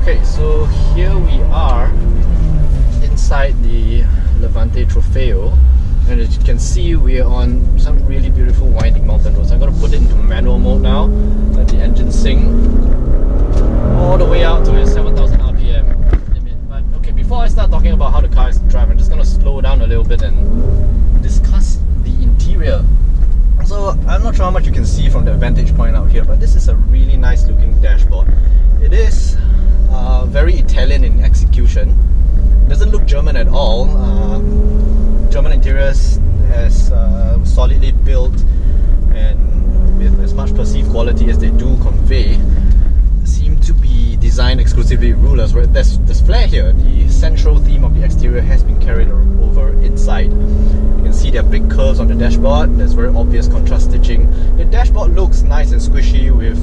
Okay, so here we are inside the Levante Trofeo, and as you can see, we are on some really beautiful winding mountain roads. I'm going to put it into manual mode now, let the engine sing all the way out to its 7,000 RPM limit. But okay, before I start talking about how the car is to drive, I'm just going to slow down a little bit and discuss the interior. So I'm not sure how much you can see from the vantage point out here, but this is a really nice looking dashboard. It is very Italian in execution. It doesn't look German at all. German interiors, as solidly built and with as much perceived quality as they do convey, seem to be designed exclusively rulers. There's flair here. The central theme of the exterior has been carried over inside. You can see there are big curves on the dashboard. There's very obvious contrast stitching. The dashboard looks nice and squishy with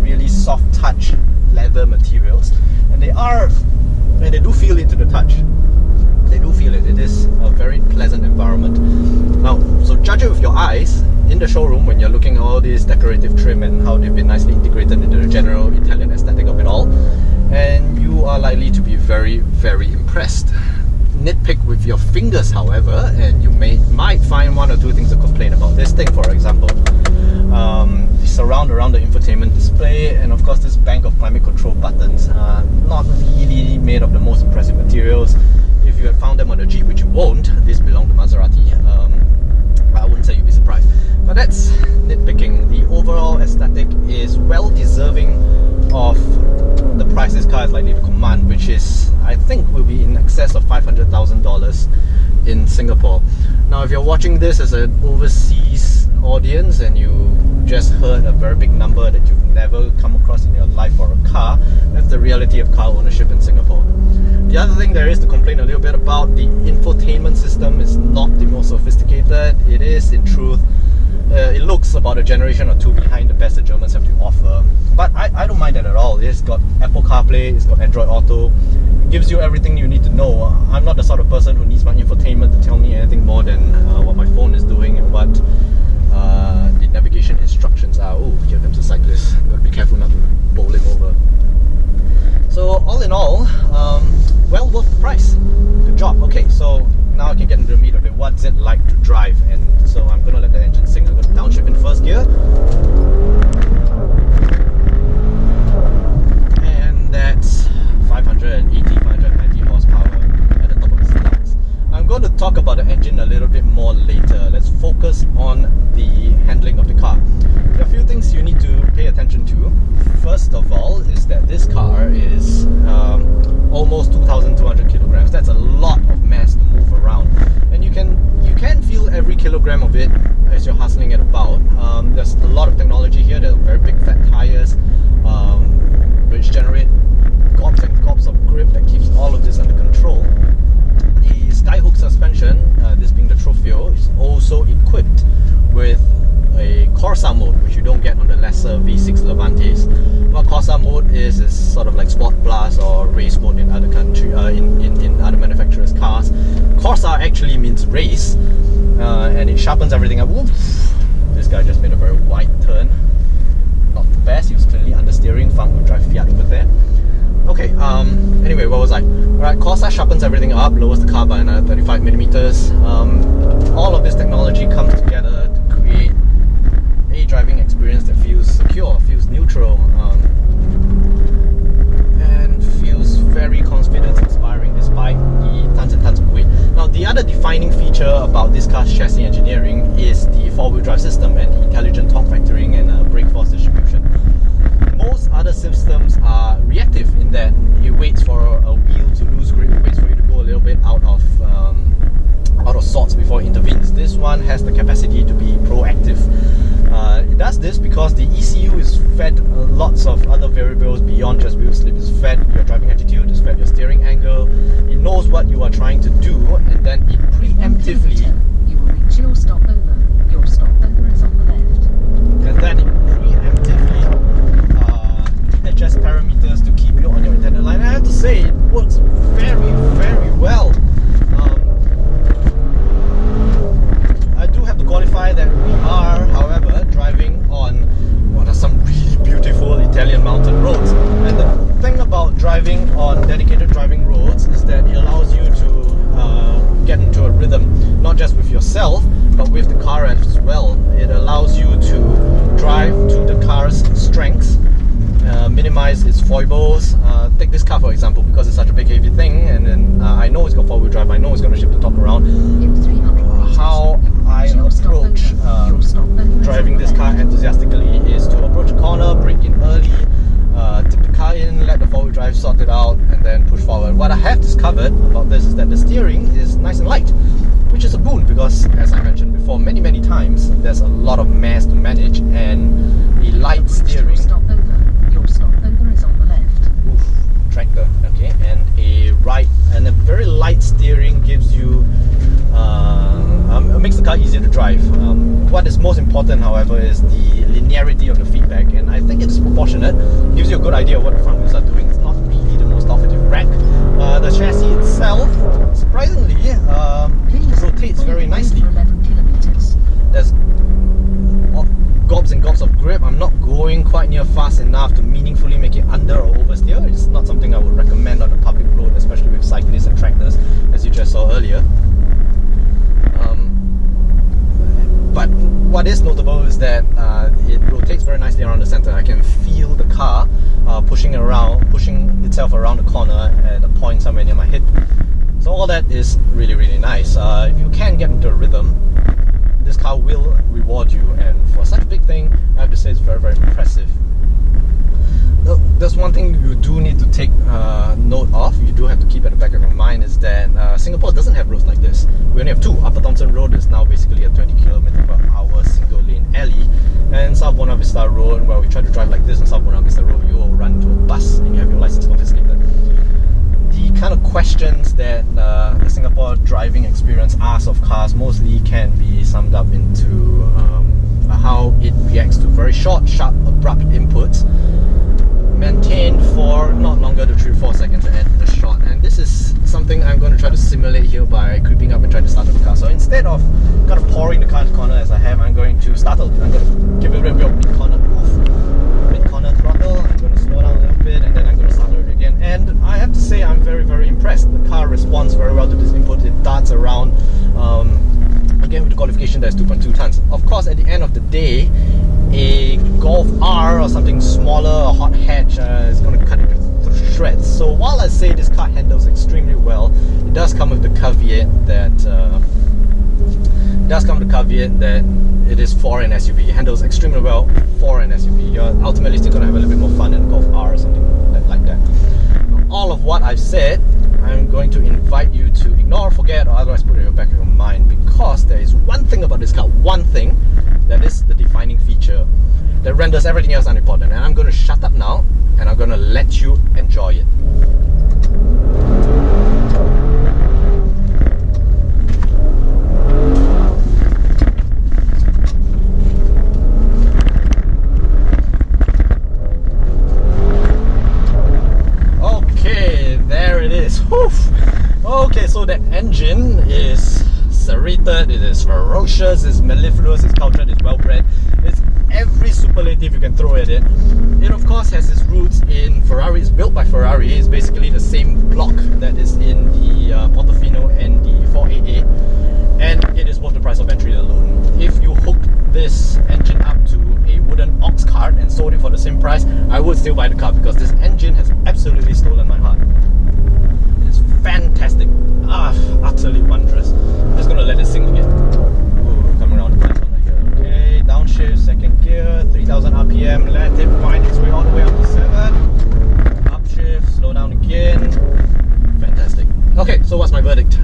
really soft touch leather materials, and they do feel it to the touch. They do feel it. It is a very pleasant environment. Now, so judge it with your eyes in the showroom when you're looking at all this decorative trim and how they've been nicely integrated into the general Italian aesthetic of it all, and you are likely to be very, very impressed. Nitpick with your fingers, however, and you might find one or two things to complain about. This thing, for example, the surround around the infotainment display, and of course this bank of climate control buttons, not really made of the most impressive materials. If you had found them on a Jeep, which you won't, this belonged to Maserati, I wouldn't say you'd be surprised. But that's nitpicking. The overall aesthetic is well deserving of the price this car is likely to command, which is, I think, will be in excess of $500,000 in Singapore. Now, if you're watching this as an overseas audience and you just heard a very big number that you've never come across in your life for a car, that's the reality of car ownership in Singapore. The other thing there is to complain a little bit about, the infotainment system is not the most sophisticated. It is, in truth, it looks about a generation or two behind the best the Germans have to offer. But I don't mind that at all. It's got Apple CarPlay, it's got Android Auto. It gives you everything you need to know. I'm not the sort of person who needs my infotainment to tell me anything more than what my phone is doing and what the navigation instructions are. Oh, here comes a cyclist. I've got to be careful not to bowl him over. So all in all, well worth the price. Good job. Okay, so now I can get into the meat of it. What's it like to drive? And so I'm going to let the engine sing. I'm going to downshift in first gear. And that's 590 horsepower at the top of the lungs. I'm going to talk about the engine a little bit more later. Let's focus on the handling of the car. There are a few things you need to pay attention to. First of all is that this car is almost 2,200 kilograms. That's a lot of mass to move around, and you can feel every kilogram of it as you're hustling it about. There's a lot of technology here. There are very big fat tires which generate gobs and gobs of grip that keeps all of this under control. The skyhook suspension, this being the Trofeo, is also equipped with a Corsa mode, which you don't get on the lesser V6 Levantes. What Corsa mode is sort of like Sport Plus or race mode in other in other manufacturers' cars. Corsa actually means race, and it sharpens everything up. Oof. This guy just made a very wide turn. Not the best. He was clearly understeering. Front-wheel drive Fiat over there. Okay, anyway, what was I? Alright, Corsa sharpens everything up, lowers the car by another 35 millimeters. All of this technology comes together to create a driving experience that feels secure, feels neutral, and feels very confidence-inspiring despite the tons and tons of weight. Now, the other defining feature about this car's chassis engineering is the four-wheel drive system and the intelligent torque vectoring and brake force distribution. Most other systems are reactive in that it waits for a wheel to lose grip, it waits for you to go a little bit out of sorts before it intervenes. This one has the capacity to be proactive. It does this because the ECU is fed lots of other variables beyond just wheel slip. It's fed your driving attitude, it's fed your steering angle. It knows what you are trying to do, and then it preemptively... You will reach your stopover. Your stopover is on the left. And then it preemptively adjusts parameters to keep you on your intended line. I have to say, it works very, very well. I do have to qualify that we are, however, driving on what are some really beautiful Italian mountain roads. And the thing about about driving on dedicated driving roads is that it allows you to get into a rhythm, not just with yourself, but with the car as well. It allows you to drive to the car's strengths, minimize its foibles. Take this car for example, because it's such a big heavy thing, and then I know it's got four-wheel drive, I know it's going to shift the top around. In 300 meters, How I approach driving this car enthusiastically is to approach a corner, brake in early, tip the car in, let the four-wheel drive sort it out, and then push forward. What I have discovered about this is that the steering is nice and light, which is a boon because, as I mentioned before many times, there's a lot of mass to manage, and the light steering... Your stopover is on the left. Oof, tractor, okay, and a very light steering gives you makes the car easier to drive. What is most important, however, is the linearity of the feedback, and I think it's proportionate. It gives you a good idea of what the front wheels are doing. It's not really the most talkative rack. The chassis itself, surprisingly, rotates very nicely. 11 kilometers. There's gobs and gobs of grip. I'm not going quite near fast enough to meaningfully make it under or oversteer. It's not something I would recommend on a public road, especially with cyclists and tractors, as you just saw earlier. But what is notable is that it rotates very nicely around the center. I can feel the car pushing itself around the corner at a point somewhere near my hip. So all that is really nice. If you can get into a rhythm, this car will reward you, and for such a big thing, I have to say it's very impressive. There's one thing you do need to take note of, you do have to keep at the back of your mind, is that Singapore doesn't have roads like this. We only have two. Upper Thomson Road is now basically a 20 km/h single lane alley, and South Buona Vista Road, where we try to drive like this on South Buona Vista Road, you will run into a bus and you have your license confiscated. The kind of questions that the Singapore driving experience asks of cars mostly can be summed up into how it reacts to very short, sharp, abrupt inputs, maintained for not longer than 3-4 seconds at a shot. And this is something I'm going to try to simulate here by creeping up and trying to start the car. So instead of kind of pouring the car into corner as I have, I'm going to startle. I'm going to give it a bit of mid-corner move, mid-corner throttle. I'm going to slow down a little bit, and then I'm going to startle it again. And I have to say I'm very impressed. The car responds very well to this input. It darts around. Again, with the qualification, there's 2.2 tons. Of course, at the end of the day, a Golf R or something smaller, a hot hatch, is going to cut it through shreds. So while I say this car handles extremely well, it does come with the caveat that it is for an SUV. It handles extremely well for an SUV. You're ultimately still going to have a little bit more fun in a Golf R or something like that. All of what I've said, I'm going to invite you to ignore, forget, or otherwise put it in the back of your mind, because there is one thing about this car, one thing, that is the defining feature that renders everything else unimportant. And I'm going to shut up now, and I'm going to let you enjoy it. Okay, there it is. Oof. Okay, so that engine is serrated, it is ferocious, it's mellifluous, it's cultured, it's well-bred. It's every superlative you can throw at it. It of course has its roots in Ferrari. It's built by Ferrari. It's basically the same block that is in the Portofino and the 488, and it is worth the price of entry alone. If you hooked this engine up to a wooden ox cart and sold it for the same price, I would still buy the car, because this engine has absolutely stolen my heart. It's fantastic, utterly wondrous. I'm just gonna let it sing again. Ooh, coming around the bend here. Okay, downshift, second gear, 3000 RPM, let it wind its way all the way up to 7. Upshift, slow down again. Fantastic. Okay, so what's my verdict?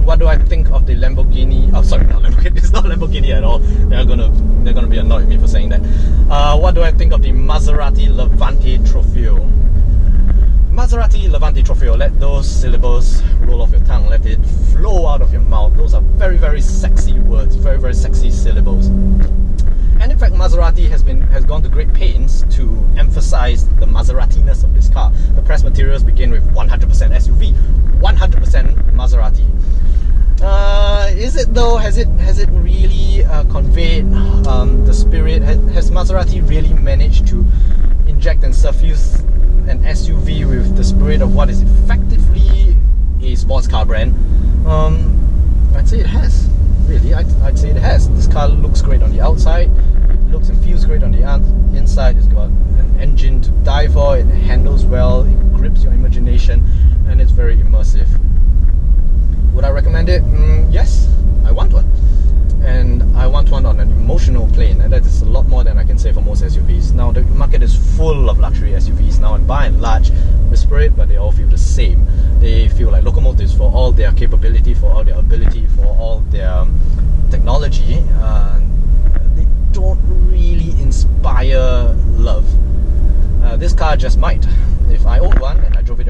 What do I think of the Lamborghini? Oh, sorry, not Lamborghini. It's not Lamborghini at all. They're gonna be annoyed with me for saying that. What do I think of the Maserati Levante Trofeo? Maserati Levante Trofeo. Let those syllables roll off your tongue. Let it flow out of your mouth. Those are very sexy words. Very sexy syllables. And in fact, Maserati has gone to great pains to emphasize the Maserati-ness of this car. The press materials begin with 100% SUV, 100% Maserati. Is it though? Has it really conveyed the spirit? Has Maserati really managed to inject and suffuse an SUV with the spirit of what is effectively a sports car brand, I'd say it has. Really, I'd say it has. This car looks great on the outside. It looks and feels great on the inside. It's got an engine to die for. It handles well. It grips your imagination, and it's very immersive. Would I recommend it? Yes, I want one. And I want one on an emotional plane, and that is a lot more than I can say for most SUVs. Now, the market is full of luxury SUVs now, and by and large, whisper it, but they all feel the same. They feel like locomotives for all their capability, for all their ability, for all their technology. They don't really inspire love. This car just might. If I owned one and I drove it